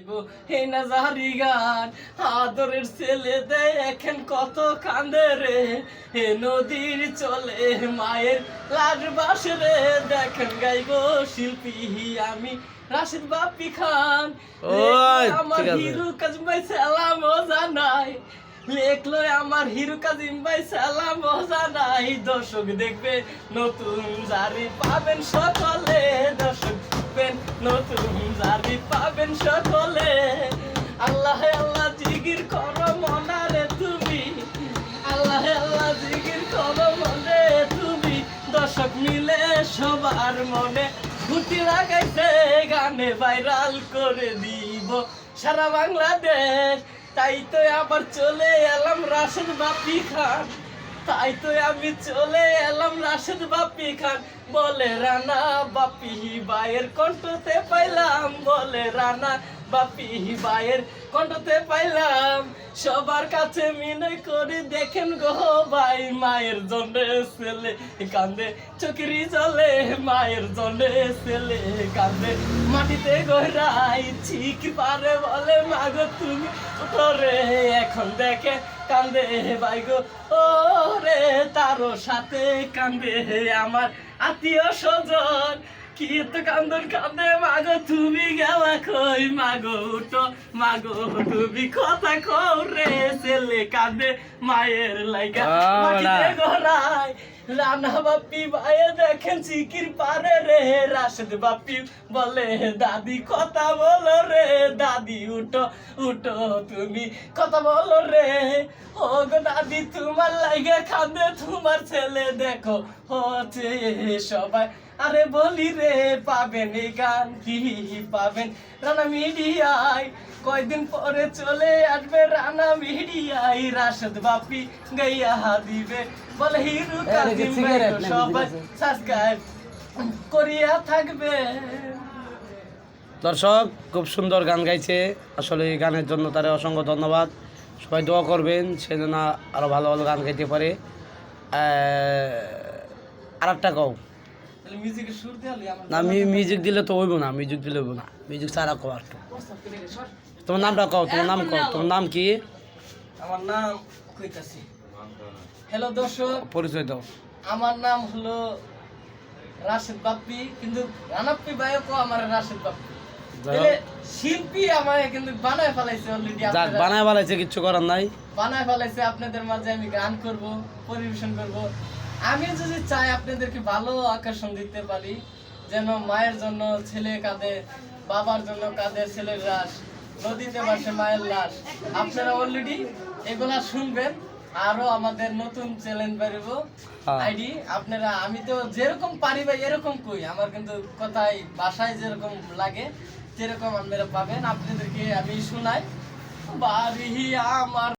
এই না জাহারি গান আদরের ছেলে দেখেন কত কান্দে রে, হে নদীর চলে মায়ের লাশ বাসে রে, দেখেন গাইব শিল্পী আমি রাশিদ বাপ্পি খান। আমার হিরু কাজিম ভাই সালাম জানাই, লেখলো আমার হিরু কাজিম ভাই সালাম জানাই। দর্শক দেখবে নতুন জারি পাবেন সকলে, দর্শক দেখবেন নতুন জারি পাবেন সকলে। আল্লাহ আল্লাহ জিগির করো মনারে তুমি, আল্লাহ আল্লাহ জিগির করো মনে তুমি। দর্শক মিলে সবার মনে ঘুটি লাগাইছে, গানে ভাইরাল করে দিব সারা বাংলাদেশ। তাই তো আবার চলে এলাম রাশেদ বাপ্পি খান, তাই তো আমি চলে এলাম রাশেদ বাপ্পি খান। বলে রানা বাপ্পি ভাইয়ের কণ্ঠতে পাইলাম, বলে রানা বাপ্পি ভাইয়ের কণ্ঠতে পাইলাম। সবার কাছে মিনয় করে দেখেন গো ভাই, মায়ের জন্য ছেলে কান্দে চোখেরই জলে, মায়ের জন্য ছেলে কান্দে মাটিতে গড়াই। ঠিক পারে বলে মাগো তুমি তোরে, এখন দেখে কান্দে ভাই গো ও রে, তারও সাথে কান্দে আমার আত্মীয় স্বজন। কি তো কান্দন কান্দে মাগো তুমি গেলা কই, মাগো উঠো মাগো তুমি কথা কও রে, ছেলে কান্দে মায়ের লাইগা মাটিতে গড়াই। রানা বাপ্পি ভাইয়ে দেখেন চিকির পারে রে, রাশেদ বাপ্পি বলে দাদি কথা বলো রে, দাদি উঠো উঠো তুমি কথা বলো রে। ও গো দাদি তোমার লাইগা কান্দে তোমার ছেলে, দেখো হচ্ছে সবাই আরে বলি রে, পাবেন এই গান কি পাবেন রানা মিডিয়ায়। কয়দিন পরে চলে আসবে রানা মিডিয়ায়, রাশেদ বাপ্পি গাইয়া দিবে বলে হিরু কাজিম ভাই সবাই সাবস্ক্রাইব করিয়া থাকবে। দর্শক খুব সুন্দর গান গাইছে, আসলে এই গানের জন্য তারা অসংখ্য ধন্যবাদ। সবাই দোয়া করবেন সে যেন আরও ভালো ভালো গান গাইতে পারে। আর একটা কও না, মিউজিক দিলে তো হইব না, মিউজিক দিলে হইব না, মিউজিক ছাড়া কও একটু। তোমার নামটা কও, তোমার নাম কও, তোমার নাম কি? আমার নাম কইতাছি। হ্যালো দর্শক, পরিচয় দাও। আমার নাম হলো রাশেদ বাপ্পি, কিন্তু রানাপ্পি ভাইও কো আমার রাশেদ বাপ্পি। শিল্পী আমায় কিন্তু বানায় ফেলাইছে অলরেডি, যাক বানায় ফেলাইছে, কিচ্ছু করার নাই, বানায় ফেলাইছে। আপনাদের মাঝে আমি গান করব, পরিবেশন করব। আমি যদি চাই আপনাদেরকে ভালো আকর্ষণ দিতে পারি, যেন মায়ের জন্য ছেলে কাঁদে, বাবার জন্য কাঁদে ছেলের লাশ, নদীতে ভাসে মায়ের লাশ। আপনারা অলরেডি এগুলা শুনবেন। আরো আমাদের নতুন চ্যালেঞ্জ বেরোবো আইডি, আপনারা আমি তো যেরকম পারি ভাই এরকম কই, আমার কিন্তু কথাই ভাষায় যেরকম লাগে সেরকম আপনারা পাবেন। আপনাদেরকে আমি শোনাই বাড়ি আমার